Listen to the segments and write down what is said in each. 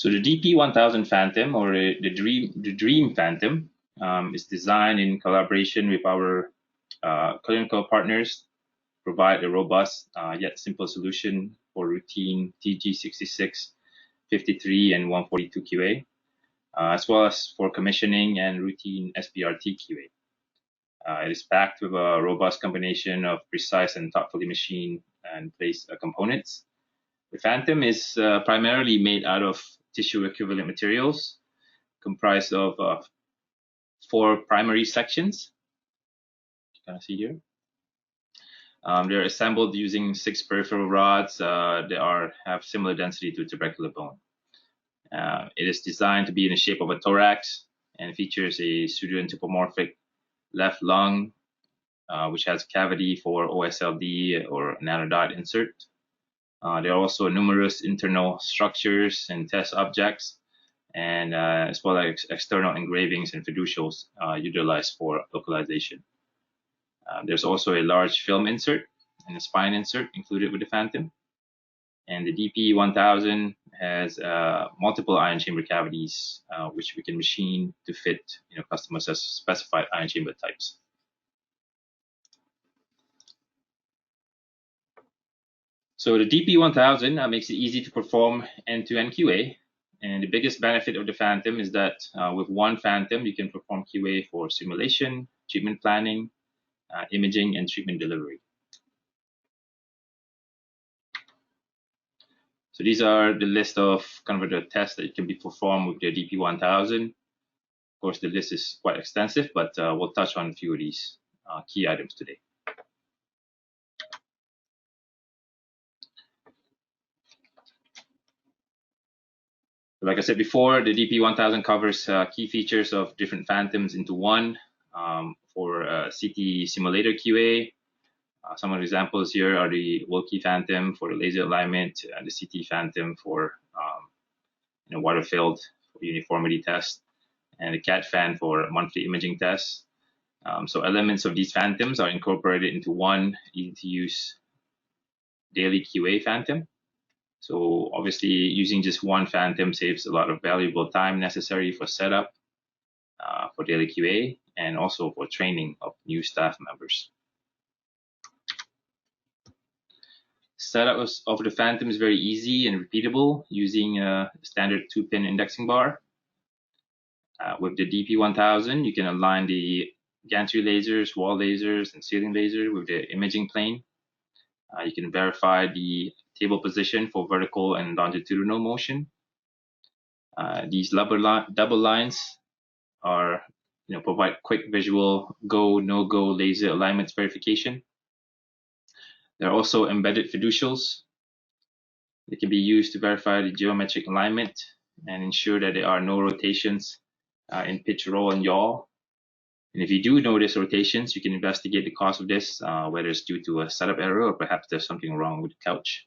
So the DP1000 Phantom, or the Dream Phantom, is designed in collaboration with our clinical partners, provide a robust yet simple solution for routine TG66, 53, and 142 QA, as well as for commissioning and routine SBRT QA. It is packed with a robust combination of precise and thoughtfully machined and placed components. The Phantom is primarily made out of tissue equivalent materials comprised of 4 primary sections. You can see here. They're assembled using 6 peripheral rods that have similar density to tubercular bone. It is designed to be in the shape of a thorax and features a pseudo-anthropomorphic left lung, which has a cavity for OSLD or nanodot insert. There are also numerous internal structures and test objects, and as well as external engravings and fiducials utilized for localization. There's also a large film insert and a spine insert included with the Phantom. And the DP1000 has multiple ion chamber cavities, which we can machine to fit customers' specified ion chamber types. So the DP1000 makes it easy to perform end-to-end QA. And the biggest benefit of the Phantom is that with one Phantom, you can perform QA for simulation, treatment planning, imaging, and treatment delivery. So these are the list of kind of the tests that can be performed with the DP1000. Of course, the list is quite extensive, but we'll touch on a few of these key items today. Like I said before, the DP1000 covers key features of different Phantoms into one. For CT simulator QA, some of the examples here are the Wilkie Phantom for the laser alignment, the CT Phantom for water field for uniformity test, and the CAT Fan for monthly imaging tests. So elements of these Phantoms are incorporated into one easy-to-use daily QA Phantom. So obviously, using just one Phantom saves a lot of valuable time necessary for setup, for daily QA, and also for training of new staff members. Setup of the Phantom is very easy and repeatable using a standard 2-pin indexing bar. With the DP1000, you can align the gantry lasers, wall lasers, and ceiling lasers with the imaging plane. You can verify the table position for vertical and longitudinal motion. These double lines are, provide quick visual go, no-go laser alignments verification. There are also embedded fiducials that can be used to verify the geometric alignment and ensure that there are no rotations in pitch, roll, and yaw. And if you do notice rotations, you can investigate the cause of this, whether it's due to a setup error or perhaps there's something wrong with the couch.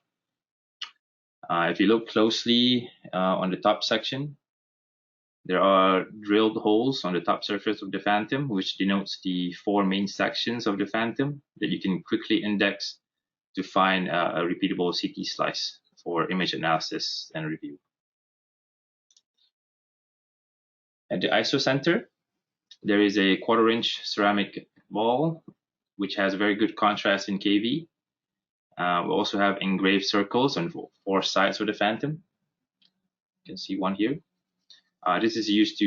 If you look closely on the top section, there are drilled holes on the top surface of the Phantom, which denotes the 4 main sections of the Phantom that you can quickly index to find a repeatable CT slice for image analysis and review. At the ISO center, there is a 1/4-inch ceramic ball, which has very good contrast in KV. We also have engraved circles on 4 sides of the Phantom. You can see one here. This is used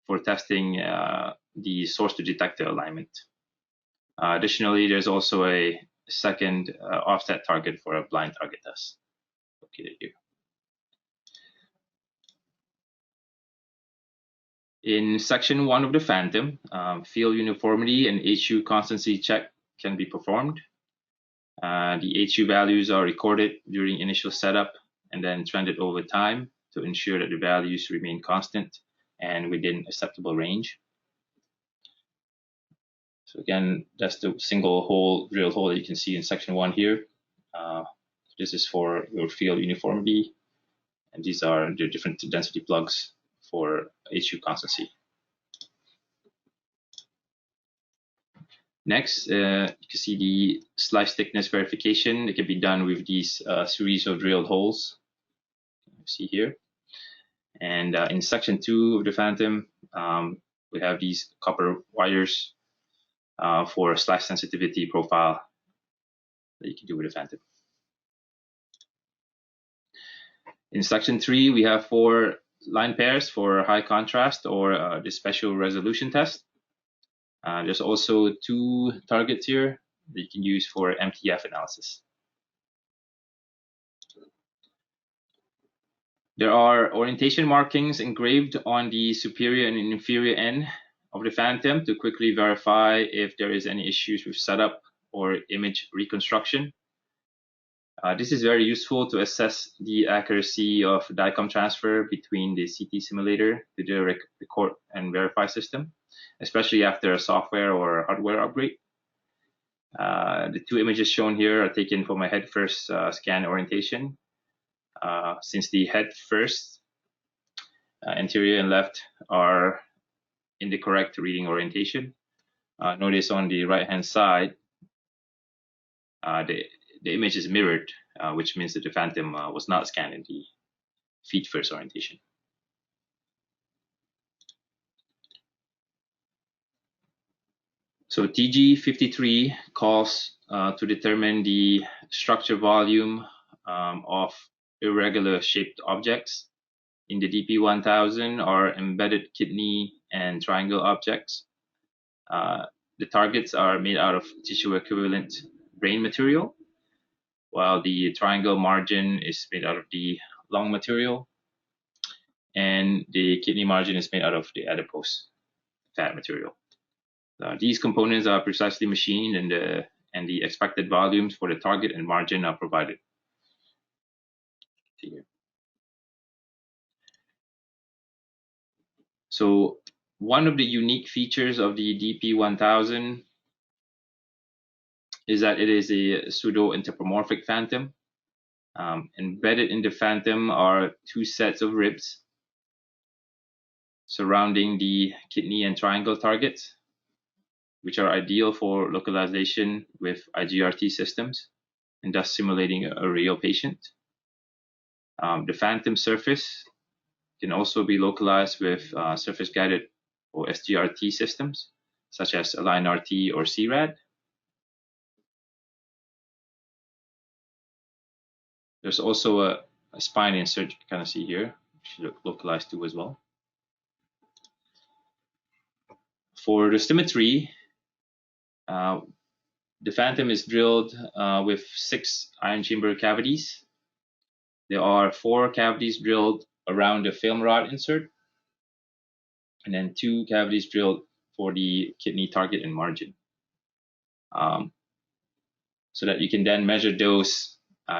for testing the source to detector alignment. Additionally, there's also a second offset target for a blind target test located here. In section 1 of the Phantom, field uniformity and HU constancy check can be performed. The HU values are recorded during initial setup and then trended over time to ensure that the values remain constant and within acceptable range. So again, that's the single hole, drilled hole that you can see in section 1 here. This is for your field uniformity, and these are the different density plugs for HU constancy. Next, you can see the slice thickness verification. It can be done with these series of drilled holes. You see here. And in section 2 of the Phantom, we have these copper wires for slash sensitivity profile that you can do with the Phantom. In section 3, we have 4 line pairs for high contrast or the special resolution test. There's also 2 targets here that you can use for MTF analysis. There are orientation markings engraved on the superior and inferior end of the Phantom to quickly verify if there is any issues with setup or image reconstruction. This is very useful to assess the accuracy of DICOM transfer between the CT simulator to the record and verify system, especially after a software or hardware upgrade. The 2 images shown here are taken from a head first scan orientation. Since the head first, anterior and left are in the correct reading orientation. Notice on the right hand side, the image is mirrored, which means that the Phantom was not scanned in the feet first orientation. So TG53 calls to determine the structure volume of irregular shaped objects. In the DP1000 are embedded kidney and triangle objects. The targets are made out of tissue equivalent brain material, while the triangle margin is made out of the lung material, and the kidney margin is made out of the adipose fat material. These components are precisely machined, and the expected volumes for the target and margin are provided. Here. So one of the unique features of the DP1000 is that it is a pseudo-anthropomorphic Phantom. Embedded in the Phantom are 2 sets of ribs surrounding the kidney and triangle targets, which are ideal for localization with IGRT systems and thus simulating a real patient. The Phantom surface can also be localized with surface guided or SBRT systems, such as AlignRT or CRAD. There's also a spine insert you can kind of see here, which is localized to as well. For the symmetry, the Phantom is drilled with 6 ion chamber cavities. There are 4 cavities drilled around the film rod insert, and then 2 cavities drilled for the kidney target and margin. So that you can then measure those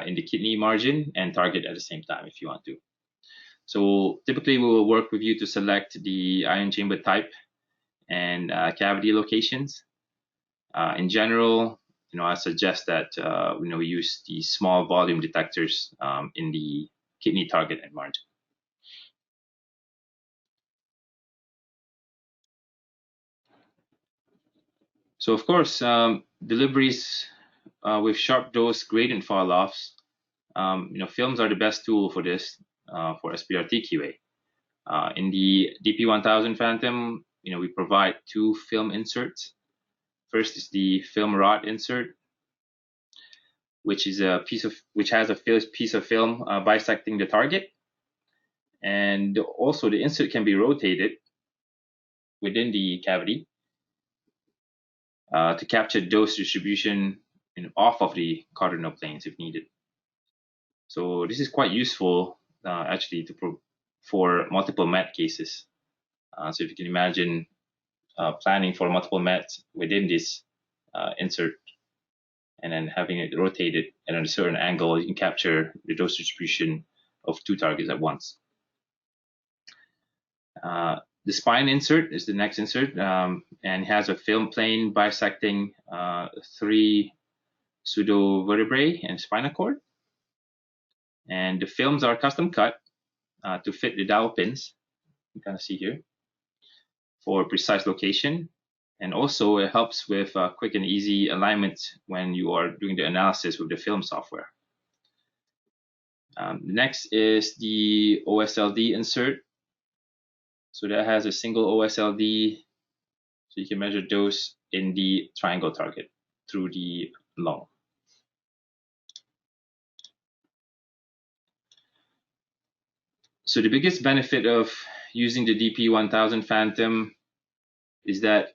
in the kidney margin and target at the same time if you want to. So typically we will work with you to select the ion chamber type and cavity locations. In general, I suggest that we use the small volume detectors in the kidney target and margin. So of course, deliveries with sharp dose gradient fall-offs, films are the best tool for this for SBRT QA. In the DP1000 Phantom, we provide 2 film inserts. First is the film rod insert, which has a piece of film bisecting the target, and also the insert can be rotated within the cavity to capture dose distribution off of the cardinal planes if needed. So this is quite useful actually for multiple MET cases. So if you can imagine planning for multiple METs within this insert and then having it rotated at a certain angle, you can capture the dose distribution of 2 targets at once. The spine insert is the next insert and has a film plane bisecting 3 pseudovertebrae and spinal cord. And the films are custom cut to fit the dowel pins, you can kind of see here, for precise location. And also it helps with quick and easy alignment when you are doing the analysis with the film software. Next is the OSLD insert, So that has a single OSLD, so you can measure dose in the triangle target through the lung. So the biggest benefit of using the DP1000 Phantom is that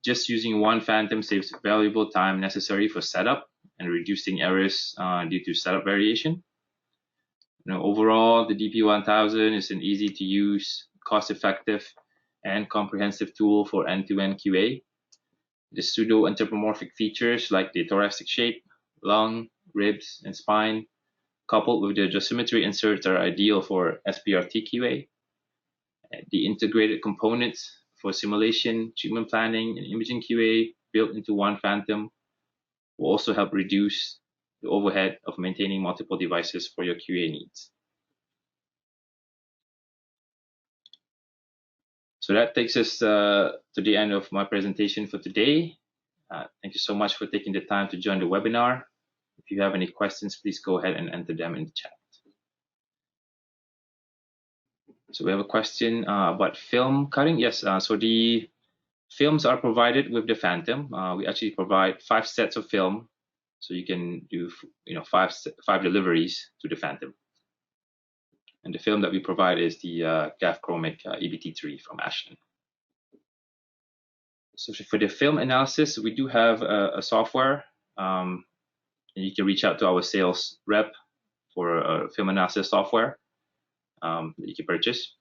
just using one Phantom saves valuable time necessary for setup and reducing errors due to setup variation. Overall, the DP1000 is an easy to use, cost-effective, and comprehensive tool for end-to-end QA. The pseudo-anthropomorphic features like the thoracic shape, lung, ribs, and spine, coupled with the dosimetry inserts, are ideal for SBRT QA. The integrated components for simulation, treatment planning, and imaging QA built into one Phantom will also help reduce the overhead of maintaining multiple devices for your QA needs. So that takes us to the end of my presentation for today. Thank you so much for taking the time to join the webinar. If you have any questions, please go ahead and enter them in the chat. So we have a question about film cutting. Yes, so the films are provided with the Phantom. We actually provide 5 sets of film, so you can do five deliveries to the Phantom. And the film that we provide is the GAF Chromic EBT3 from Ashland. So for the film analysis, we do have a software, and you can reach out to our sales rep for a film analysis software that you can purchase.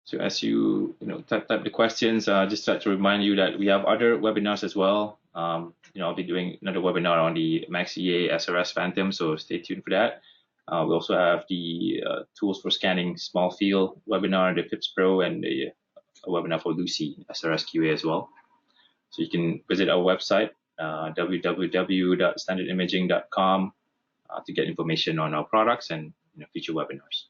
So as you type the questions, just like to remind you that we have other webinars as well. I'll be doing another webinar on the Max EA SRS Phantom, so stay tuned for that. We also have the tools for scanning small field webinar, the PIPS Pro, and a webinar for Lucy SRS QA as well. So you can visit our website, www.standardimaging.com, to get information on our products and future webinars.